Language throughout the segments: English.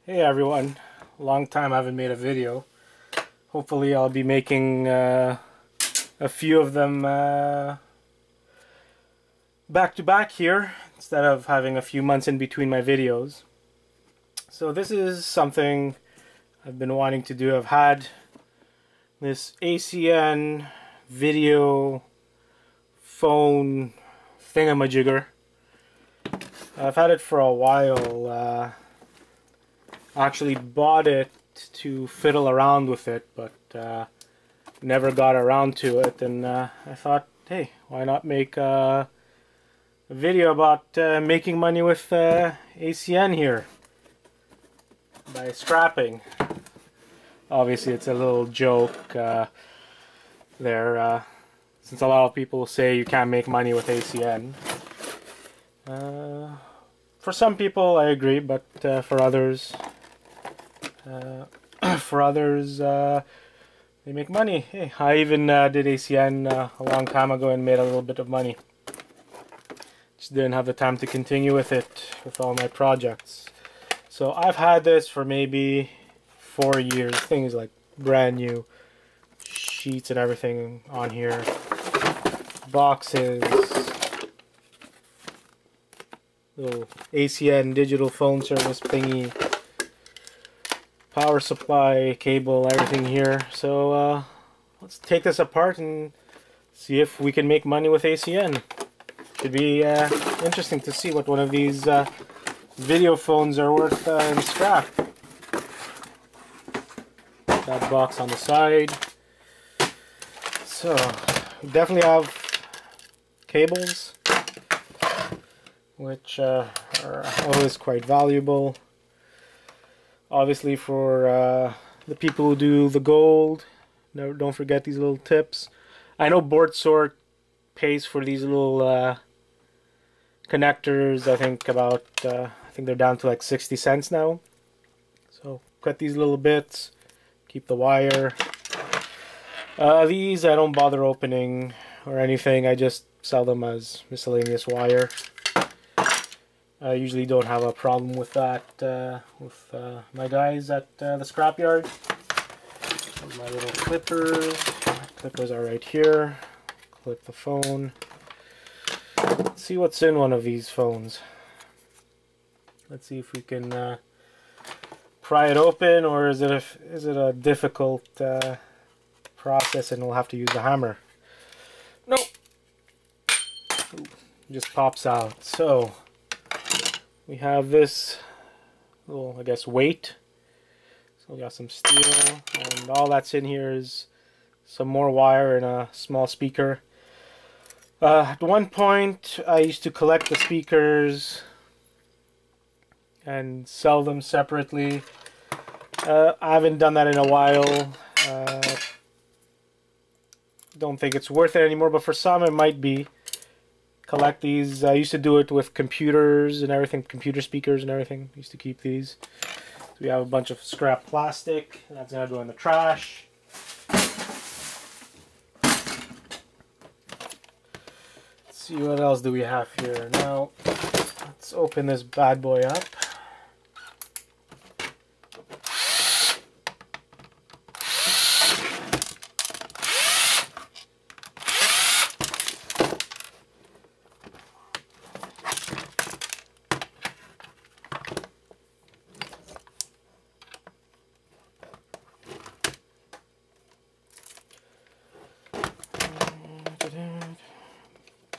Hey everyone, long time I haven't made a video. Hopefully I'll be making a few of them back to back here instead of having a few months in between my videos. So this is something I've been wanting to do. I've had this ACN video phone thingamajigger. I've had it for a while. I actually bought it to fiddle around with it, but never got around to it, and I thought, hey, why not make a video about making money with ACN here by scrapping. Obviously it's a little joke there, since a lot of people say you can't make money with ACN. For some people I agree, but for others they make money. Hey, I even did ACN a long time ago and made a little bit of money. Just didn't have the time to continue with it with all my projects. So I've had this for maybe 4 years. Things like brand new sheets and everything on here, boxes, little ACN digital phone service thingy, power supply, cable, everything here. So let's take this apart and see if we can make money with ACN. Should be interesting to see what one of these video phones are worth in scrap. That box on the side. So we definitely have cables, which are always quite valuable. Obviously for the people who do the gold, don't forget these little tips. I know Board Sort pays for these little connectors. I think they're down to like 60 cents now. So cut these little bits, keep the wire. These I don't bother opening or anything. I just sell them as miscellaneous wire. I usually don't have a problem with that with my guys at the scrapyard. My little clippers. Clippers are right here. Clip the phone. Let's see what's in one of these phones. Let's see if we can pry it open, or is it a difficult process and we'll have to use a hammer. Nope. Ooh, just pops out. So we have this little, I guess, weight. So we got some steel, and all that's in here is some more wire and a small speaker. At one point I used to collect the speakers and sell them separately. I haven't done that in a while. Don't think it's worth it anymore, but for some it might be. Collect these. I used to do it with computers and everything, computer speakers and everything. I used to keep these. So we have a bunch of scrap plastic. That's gonna go in the trash. Let's see, what else do we have here. Now let's open this bad boy up.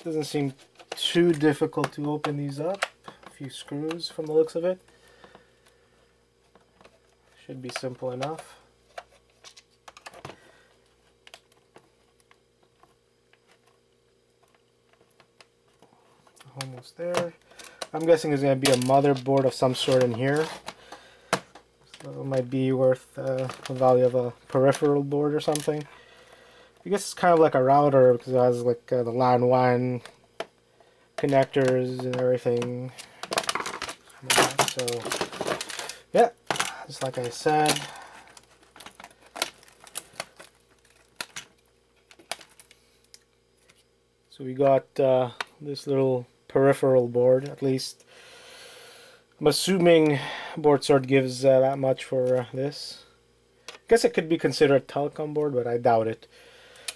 Doesn't seem too difficult to open these up. A few screws from the looks of it. Should be simple enough. Almost there. I'm guessing there's going to be a motherboard of some sort in here. So it might be worth the value of a peripheral board or something. I guess it's kind of like a router because it has like the LAN WAN connectors and everything. So yeah, just like I said. So we got this little peripheral board, at least I'm assuming board sort gives that much for this. I guess it could be considered a telecom board, but I doubt it.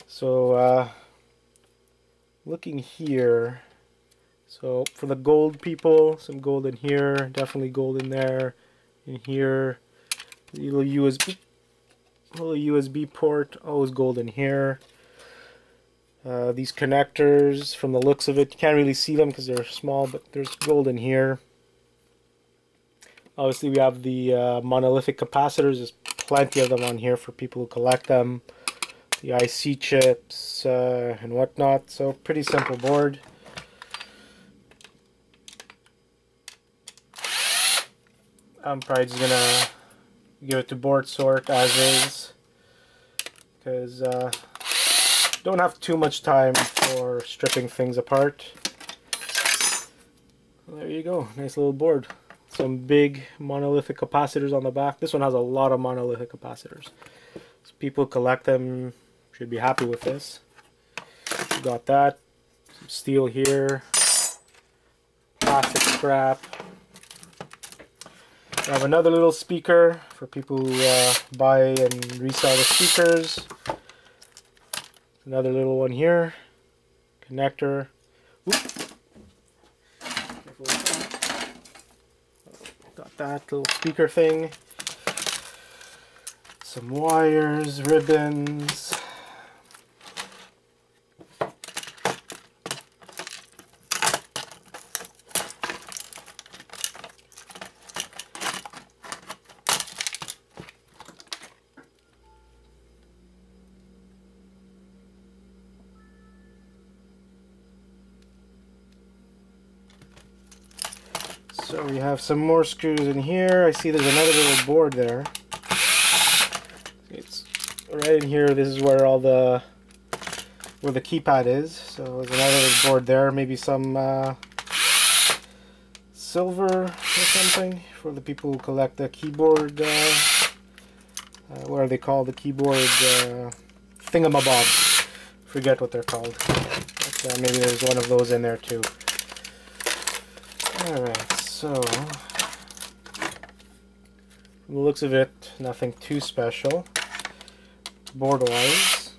So looking here, so for the gold people, some gold in here, definitely gold in there, in here, little USB port, always gold in here. These connectors, from the looks of it, you can't really see them because they're small, but there's gold in here. Obviously we have the monolithic capacitors. There's plenty of them on here for people who collect them. The IC chips and whatnot. So pretty simple board. I'm probably just gonna give it to board sort as is, because don't have too much time for stripping things apart. There you go, nice little board. Some big monolithic capacitors on the back. This one has a lot of monolithic capacitors. So people who collect them should be happy with this. We got that. Some steel here. Plastic scrap. We have another little speaker for people who buy and resell the speakers. Another little one here. Connector. Oop. Got that little speaker thing. Some wires, ribbons. So we have some more screws in here. I see there's another little board there. It's right in here. This is where all the keypad is. So there's another little board there. Maybe some silver or something for the people who collect the keyboard. What are they called? The keyboard thingamabobs. Forget what they're called. But, maybe there's one of those in there too. Alright, so from the looks of it, nothing too special. Board wise.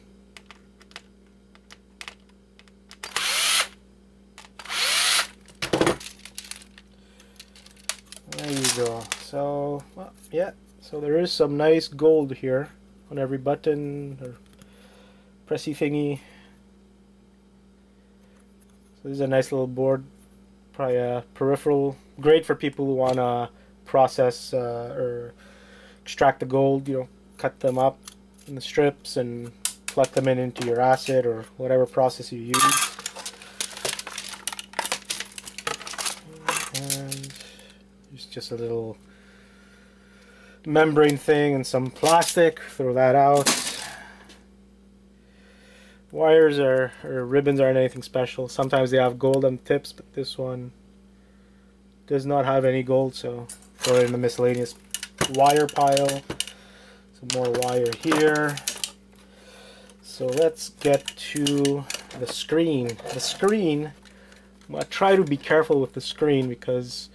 There you go. So, well, yeah, so there is some nice gold here on every button or pressy thingy. So this is a nice little board. Probably a peripheral, great for people who want to process or extract the gold, you know, cut them up in the strips and plug them into your acid or whatever process you use. And there's just a little membrane thing and some plastic, throw that out. Wires or ribbons aren't anything special. Sometimes they have gold on the tips, but this one does not have any gold, so throw it in the miscellaneous wire pile. Some more wire here. So let's get to the screen. The screen, I'm going to try to be careful with the screen because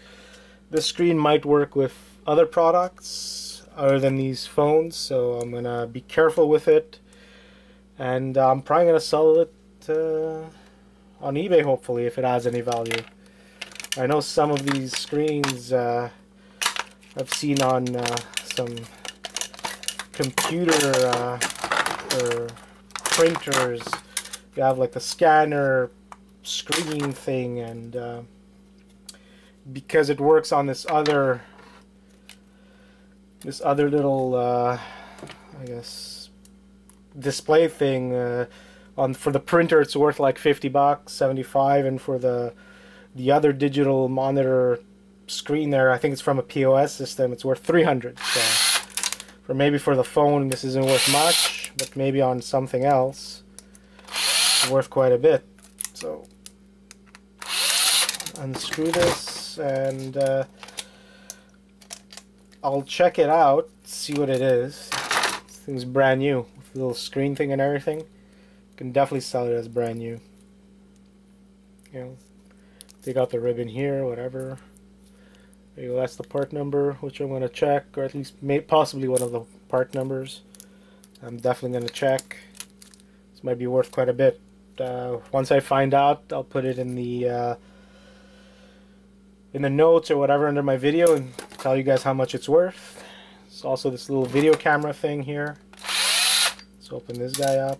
the screen might work with other products other than these phones, so I'm going to be careful with it. And I'm probably going to sell it on eBay, hopefully, if it has any value. I know some of these screens I've seen on some computer or printers. You have like the scanner screen thing, and because it works on this other little I guess display thing, for the printer it's worth like $50, 75, and for the other digital monitor screen there, I think it's from a POS system, it's worth 300. So maybe for the phone this isn't worth much, but maybe on something else it's worth quite a bit. So unscrew this and I'll check it out, see what it is. This thing's brand new. Little screen thing and everything. You can definitely sell it as brand new. You know, take out the ribbon here, whatever. There you go, that's the part number, which I'm going to check, or at least possibly one of the part numbers. I'm definitely going to check. This might be worth quite a bit. Once I find out, I'll put it in the notes or whatever under my video and tell you guys how much it's worth. There's also this little video camera thing here. Let's open this guy up.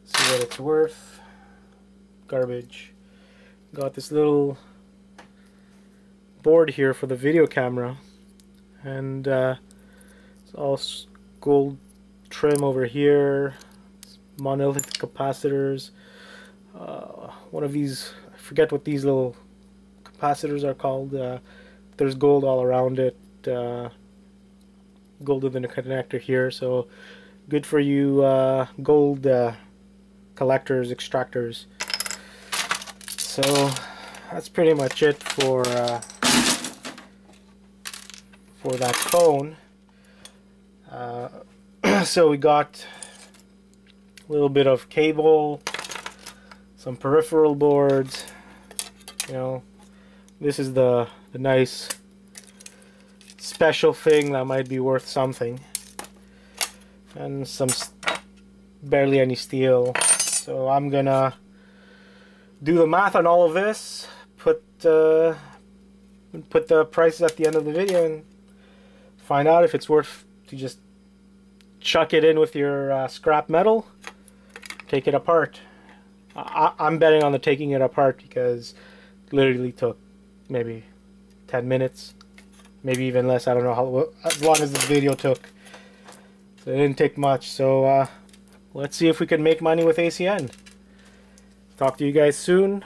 See what it's worth. Garbage. Got this little board here for the video camera, and it's all gold trim over here. Monolithic capacitors. One of these, I forget what these little capacitors are called. There's gold all around it. Gold in the connector here, so good for you gold collectors, extractors. So that's pretty much it for that cone. So we got a little bit of cable, some peripheral boards. You know, this is the nice special thing that might be worth something, and some barely any steel. So I'm gonna do the math on all of this, put the prices at the end of the video, and find out if it's worth to just chuck it in with your scrap metal, take it apart. I'm betting on the taking it apart, because it literally took maybe 10 minutes, maybe even less. I don't know how as long as this video took. So it didn't take much. So let's see if we can make money with ACN. Talk to you guys soon,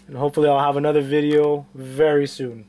and hopefully I'll have another video very soon.